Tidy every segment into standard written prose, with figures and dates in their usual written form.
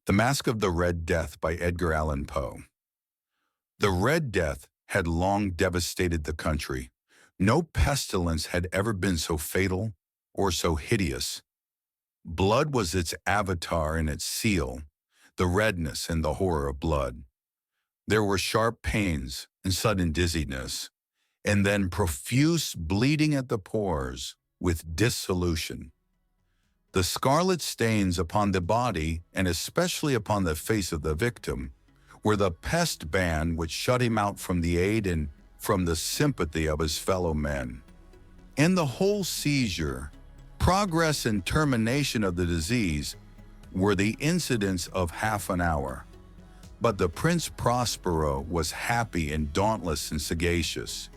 The Masque of the Red Death by Edgar Allan Poe. The Red Death had long devastated the country. No pestilence had ever been so fatal or so hideous. Blood was its avatar and its seal, the redness and the horror of blood. There were sharp pains and sudden dizziness, and then profuse bleeding at the pores with dissolution. The scarlet stains upon the body, and especially upon the face of the victim, were the pest ban which shut him out from the aid and from the sympathy of his fellow men. In the whole seizure, progress and termination of the disease were the incidents of half an hour. But the Prince Prospero was happy and dauntless and sagacious.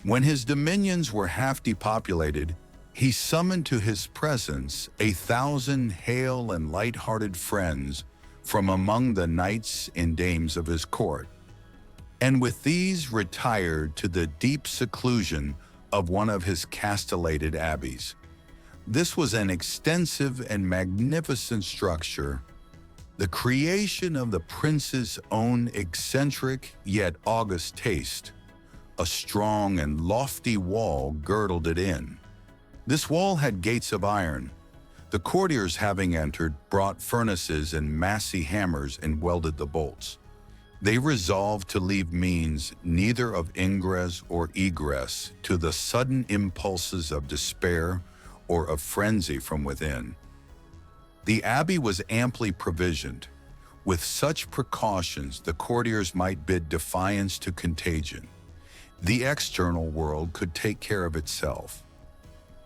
When his dominions were half depopulated, he summoned to his presence 1,000 hale and light-hearted friends from among the knights and dames of his court, and with these retired to the deep seclusion of one of his castellated abbeys. This was an extensive and magnificent structure, the creation of the prince's own eccentric yet august taste. A strong and lofty wall girdled it in. This wall had gates of iron. The courtiers, having entered, brought furnaces and massy hammers and welded the bolts. They resolved to leave means neither of ingress or egress to the sudden impulses of despair or of frenzy from within. The abbey was amply provisioned. With such precautions, the courtiers might bid defiance to contagion. The external world could take care of itself.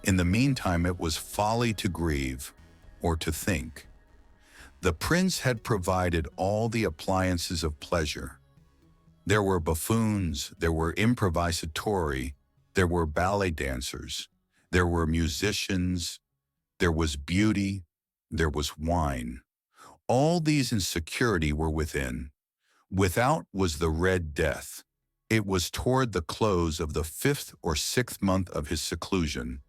In the meantime, it was folly to grieve or to think. The prince had provided all the appliances of pleasure. There were buffoons, there were improvisatori, there were ballet dancers, there were musicians, there was beauty, there was wine. All these in security were within. Without was the Red Death. It was toward the close of the 5th or 6th month of his seclusion,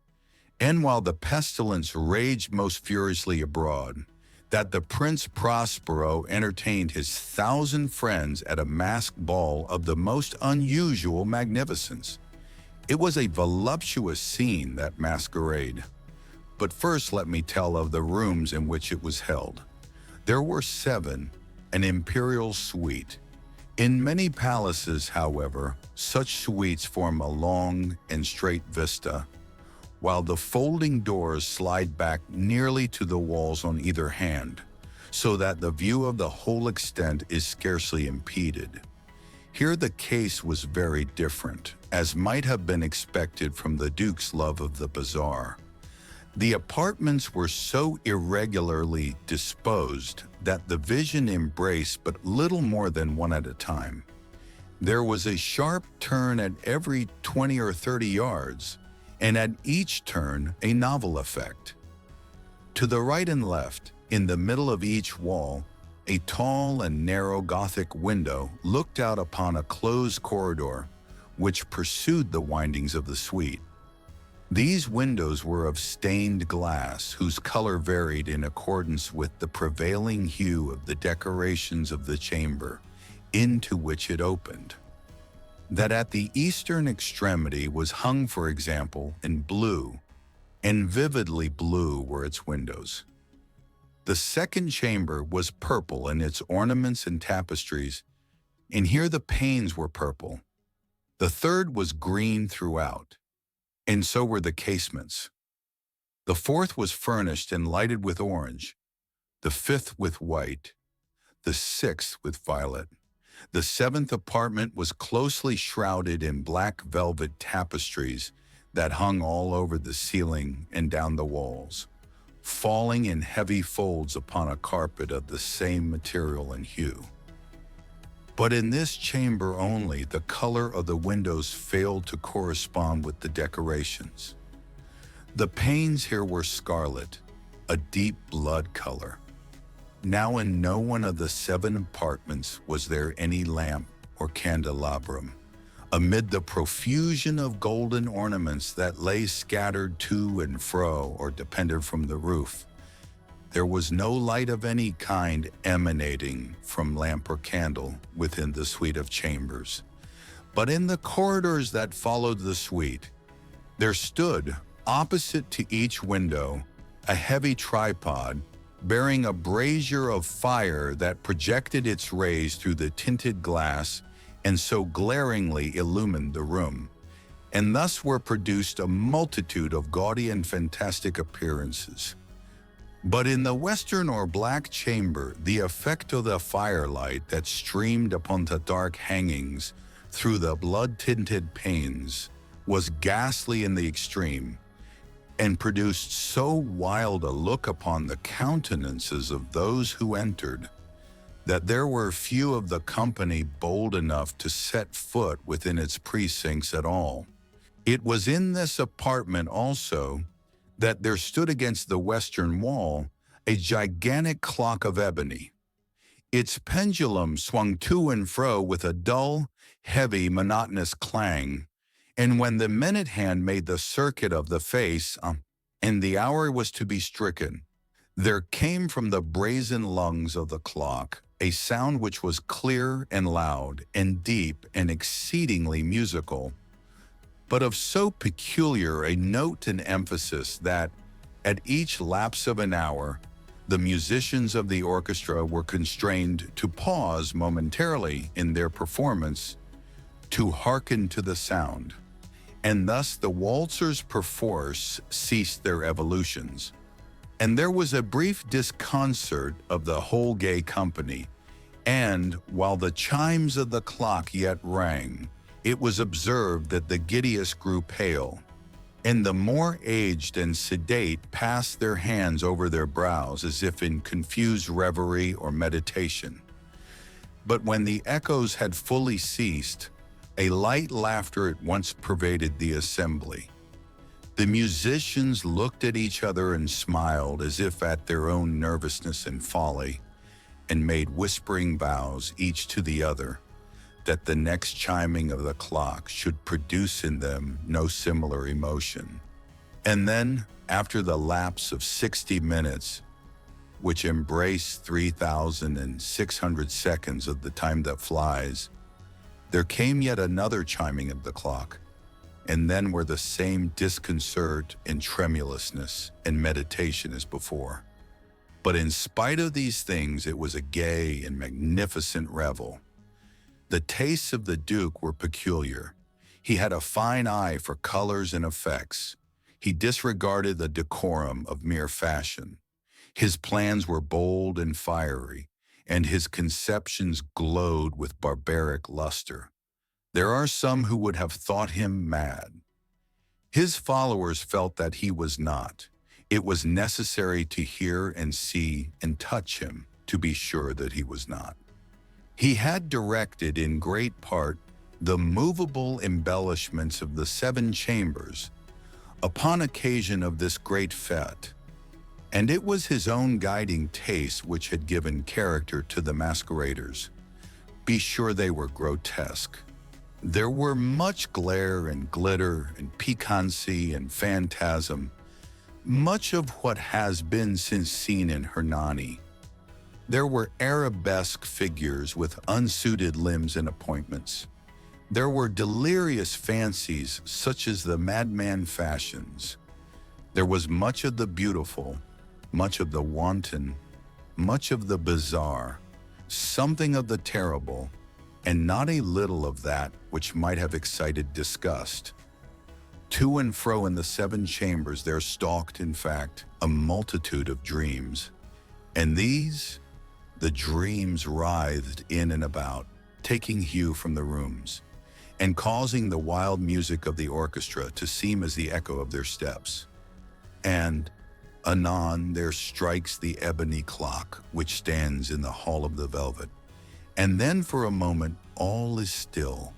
and while the pestilence raged most furiously abroad, that the Prince Prospero entertained his 1,000 friends at a masked ball of the most unusual magnificence. It was a voluptuous scene, that masquerade. But first let me tell of the rooms in which it was held. There were 7, an imperial suite. In many palaces, however, such suites form a long and straight vista, while the folding doors slide back nearly to the walls on either hand, so that the view of the whole extent is scarcely impeded. Here the case was very different, as might have been expected from the Duke's love of the bazaar. The apartments were so irregularly disposed that the vision embraced but little more than one at a time. There was a sharp turn at every 20 or 30 yards, and at each turn a novel effect. To the right and left, in the middle of each wall, a tall and narrow Gothic window looked out upon a closed corridor which pursued the windings of the suite. These windows were of stained glass whose color varied in accordance with the prevailing hue of the decorations of the chamber into which it opened. That at the eastern extremity was hung, for example, in blue, and vividly blue were its windows. The second chamber was purple in its ornaments and tapestries, and here the panes were purple. The third was green throughout, and so were the casements. The fourth was furnished and lighted with orange, the fifth with white, the sixth with violet. The 7th apartment was closely shrouded in black velvet tapestries that hung all over the ceiling and down the walls, falling in heavy folds upon a carpet of the same material and hue. But in this chamber only, the color of the windows failed to correspond with the decorations. The panes here were scarlet, a deep blood color. Now in no one of the 7 apartments was there any lamp or candelabrum. Amid the profusion of golden ornaments that lay scattered to and fro or depended from the roof, There was no light of any kind emanating from lamp or candle within the suite of chambers. But in the corridors that followed the suite, there stood, opposite to each window, a heavy tripod bearing a brazier of fire that projected its rays through the tinted glass and so glaringly illumined the room. And thus were produced a multitude of gaudy and fantastic appearances. But in the western or black chamber, the effect of the firelight that streamed upon the dark hangings through the blood-tinted panes was ghastly in the extreme, and produced so wild a look upon the countenances of those who entered, that there were few of the company bold enough to set foot within its precincts at all. It was in this apartment also that there stood against the western wall a gigantic clock of ebony. Its pendulum swung to and fro with a dull, heavy, monotonous clang, and when the minute hand made the circuit of the face, and the hour was to be stricken, there came from the brazen lungs of the clock a sound which was clear and loud and deep and exceedingly musical, but of so peculiar a note and emphasis that, at each lapse of an hour, the musicians of the orchestra were constrained to pause momentarily in their performance to hearken to the sound, and thus the waltzers perforce ceased their evolutions, and there was a brief disconcert of the whole gay company, and, while the chimes of the clock yet rang, it was observed that the giddiest grew pale, and the more aged and sedate passed their hands over their brows as if in confused reverie or meditation. But when the echoes had fully ceased, a light laughter at once pervaded the assembly. The musicians looked at each other and smiled as if at their own nervousness and folly, and made whispering vows each to the other that the next chiming of the clock should produce in them no similar emotion. And then, after the lapse of 60 minutes, which embrace 3,600 seconds of the time that flies, there came yet another chiming of the clock, and then were the same disconcert and tremulousness and meditation as before. But in spite of these things, it was a gay and magnificent revel. The tastes of the Duke were peculiar. He had a fine eye for colors and effects. He disregarded the decorum of mere fashion. His plans were bold and fiery, and his conceptions glowed with barbaric luster. There are some who would have thought him mad. His followers felt that he was not. It was necessary to hear and see and touch him to be sure that he was not. He had directed in great part the movable embellishments of the 7 chambers upon occasion of this great fete, and it was his own guiding taste which had given character to the masqueraders. Be sure they were grotesque. There were much glare and glitter and piquancy and phantasm, much of what has been since seen in Hernani. There were arabesque figures with unsuited limbs and appointments. There were delirious fancies such as the madman fashions. There was much of the beautiful, much of the wanton, much of the bizarre, something of the terrible, and not a little of that which might have excited disgust. To and fro in the 7 chambers there stalked, in fact, a multitude of dreams. And these, the dreams writhed in and about, taking hue from the rooms, and causing the wild music of the orchestra to seem as the echo of their steps. And, anon, there strikes the ebony clock which stands in the hall of the velvet, and then for a moment all is still,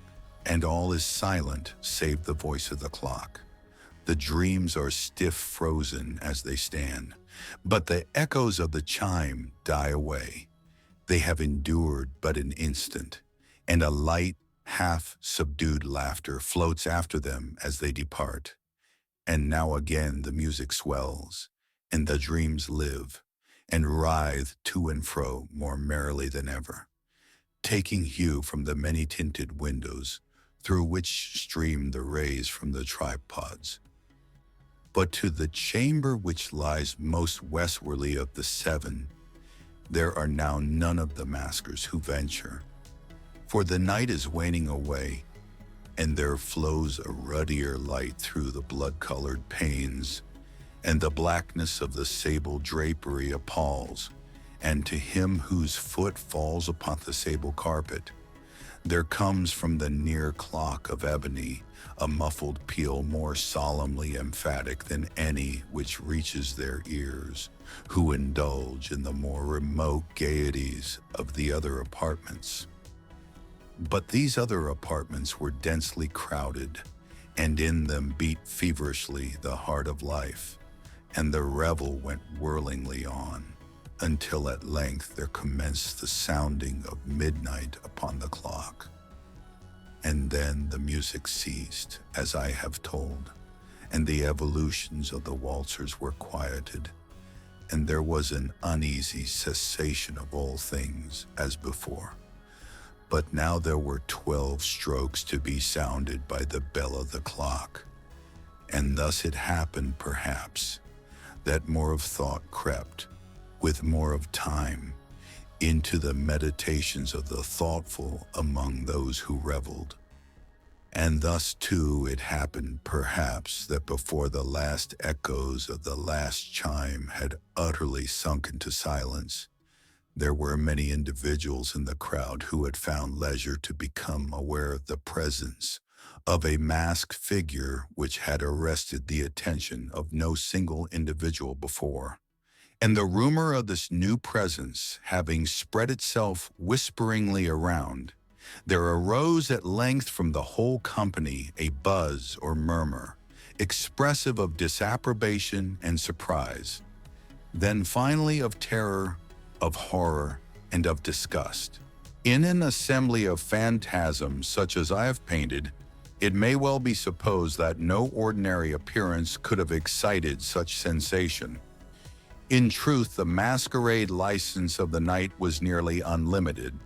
and all is silent save the voice of the clock. The dreams are stiff frozen as they stand, but the echoes of the chime die away. They have endured but an instant, and a light, half-subdued laughter floats after them as they depart. And now again the music swells, and the dreams live, and writhed to and fro more merrily than ever, taking hue from the many-tinted windows through which streamed the rays from the tripods. But to the chamber which lies most westwardly of the seven, there are now none of the maskers who venture, for the night is waning away, and there flows a ruddier light through the blood-colored panes, and the blackness of the sable drapery appalls, and to him whose foot falls upon the sable carpet, there comes from the near clock of ebony a muffled peal more solemnly emphatic than any which reaches their ears, who indulge in the more remote gaieties of the other apartments. But these other apartments were densely crowded, and in them beat feverishly the heart of life, and the revel went whirlingly on, until at length there commenced the sounding of midnight upon the clock. And then the music ceased, as I have told, and the evolutions of the waltzers were quieted, and there was an uneasy cessation of all things as before. But now there were 12 strokes to be sounded by the bell of the clock, and thus it happened, perhaps, that more of thought crept, with more of time, into the meditations of the thoughtful among those who reveled. And thus, too, it happened, perhaps, that before the last echoes of the last chime had utterly sunk into silence, there were many individuals in the crowd who had found leisure to become aware of the presence of a masked figure which had arrested the attention of no single individual before. And the rumor of this new presence having spread itself whisperingly around, there arose at length from the whole company a buzz or murmur, expressive of disapprobation and surprise, then finally of terror, of horror, and of disgust. In an assembly of phantasms such as I have painted, it may well be supposed that no ordinary appearance could have excited such sensation. In truth, the masquerade license of the night was nearly unlimited,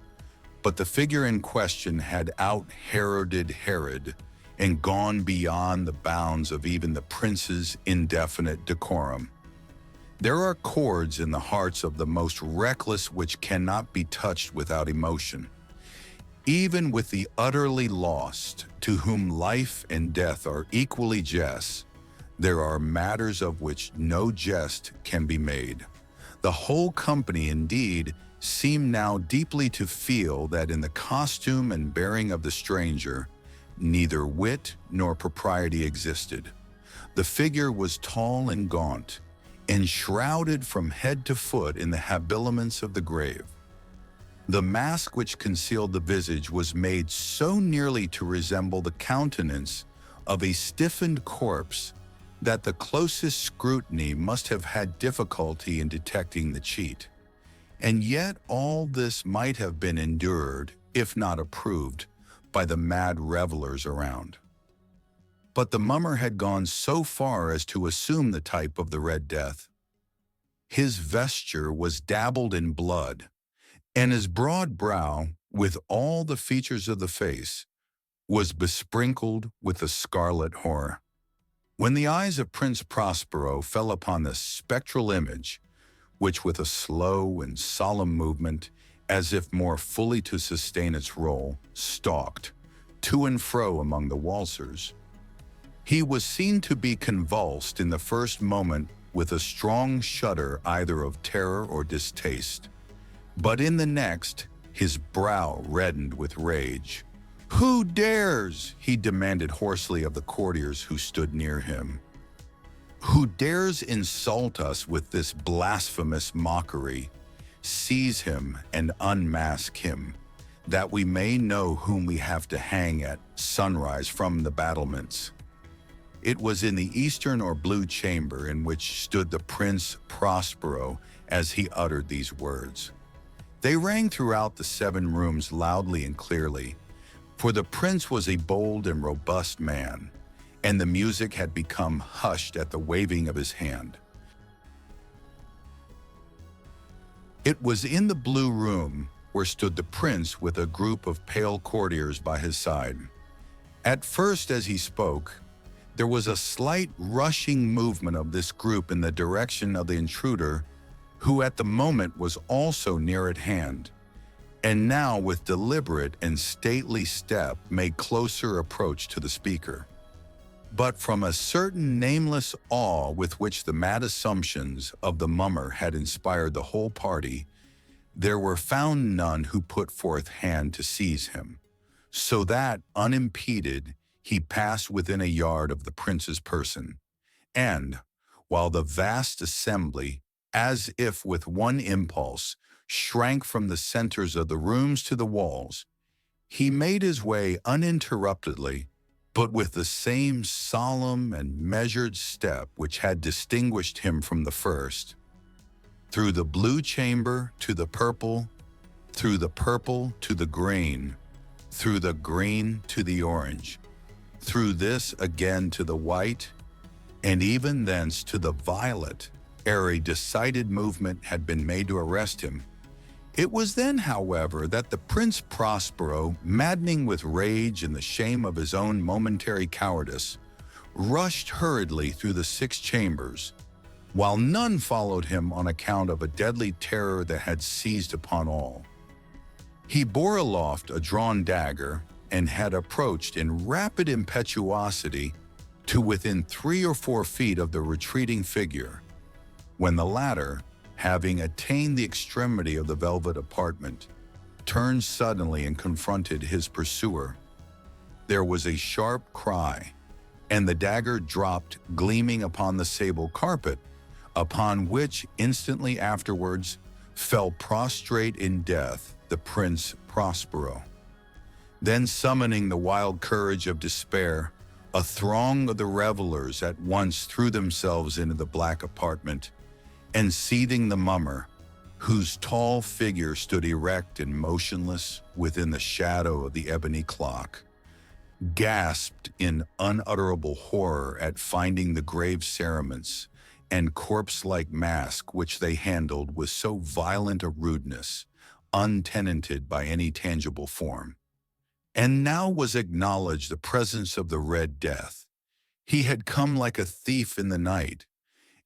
but the figure in question had out-Heroded Herod and gone beyond the bounds of even the prince's indefinite decorum. There are chords in the hearts of the most reckless which cannot be touched without emotion. Even with the utterly lost, to whom life and death are equally jests, there are matters of which no jest can be made. The whole company, indeed, seemed now deeply to feel that in the costume and bearing of the stranger, neither wit nor propriety existed. The figure was tall and gaunt, enshrouded from head to foot in the habiliments of the grave. The mask which concealed the visage was made so nearly to resemble the countenance of a stiffened corpse that the closest scrutiny must have had difficulty in detecting the cheat. And yet all this might have been endured, if not approved, by the mad revelers around. But the mummer had gone so far as to assume the type of the Red Death. His vesture was dabbled in blood, and his broad brow, with all the features of the face, was besprinkled with the scarlet horror. When the eyes of Prince Prospero fell upon the spectral image, which with a slow and solemn movement, as if more fully to sustain its role, stalked to and fro among the waltzers, he was seen to be convulsed in the first moment with a strong shudder either of terror or distaste, but in the next his brow reddened with rage. "Who dares?" he demanded hoarsely of the courtiers who stood near him. "Who dares insult us with this blasphemous mockery? Seize him and unmask him, that we may know whom we have to hang at sunrise from the battlements." It was in the eastern or blue chamber in which stood the Prince Prospero as he uttered these words. They rang throughout the 7 rooms loudly and clearly, for the prince was a bold and robust man, and the music had become hushed at the waving of his hand. It was in the blue room where stood the prince with a group of pale courtiers by his side. At first, as he spoke, there was a slight rushing movement of this group in the direction of the intruder, who at the moment was also near at hand, and now with deliberate and stately step made closer approach to the speaker. But from a certain nameless awe with which the mad assumptions of the mummer had inspired the whole party, there were found none who put forth hand to seize him, so that, unimpeded, he passed within a yard of the prince's person, and, while the vast assembly, as if with one impulse, shrank from the centers of the rooms to the walls, he made his way uninterruptedly, but with the same solemn and measured step which had distinguished him from the first, through the blue chamber to the purple, through the purple to the green, through the green to the orange, through this again to the white, and even thence to the violet, ere a decided movement had been made to arrest him. It was then, however, that the Prince Prospero, maddening with rage and the shame of his own momentary cowardice, rushed hurriedly through the 6 chambers, while none followed him on account of a deadly terror that had seized upon all. He bore aloft a drawn dagger and had approached in rapid impetuosity to within 3 or 4 feet of the retreating figure, when the latter, having attained the extremity of the velvet apartment, turned suddenly and confronted his pursuer. There was a sharp cry, and the dagger dropped gleaming upon the sable carpet, upon which instantly afterwards fell prostrate in death the Prince Prospero. Then, summoning the wild courage of despair, a throng of the revelers at once threw themselves into the black apartment, and seizing the mummer, whose tall figure stood erect and motionless within the shadow of the ebony clock, gasped in unutterable horror at finding the grave cerements and corpse-like mask which they handled with so violent a rudeness, untenanted by any tangible form. And now was acknowledged the presence of the Red Death. He had come like a thief in the night,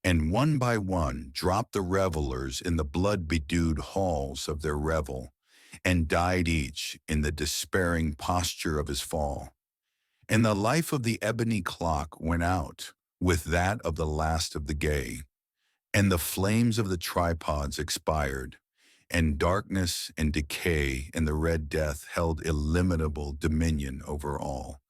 and one by one dropped the revelers in the blood-bedewed halls of their revel, and died each in the despairing posture of his fall. And the life of the ebony clock went out with that of the last of the gay, and the flames of the tripods expired, and darkness and decay and the Red Death held illimitable dominion over all.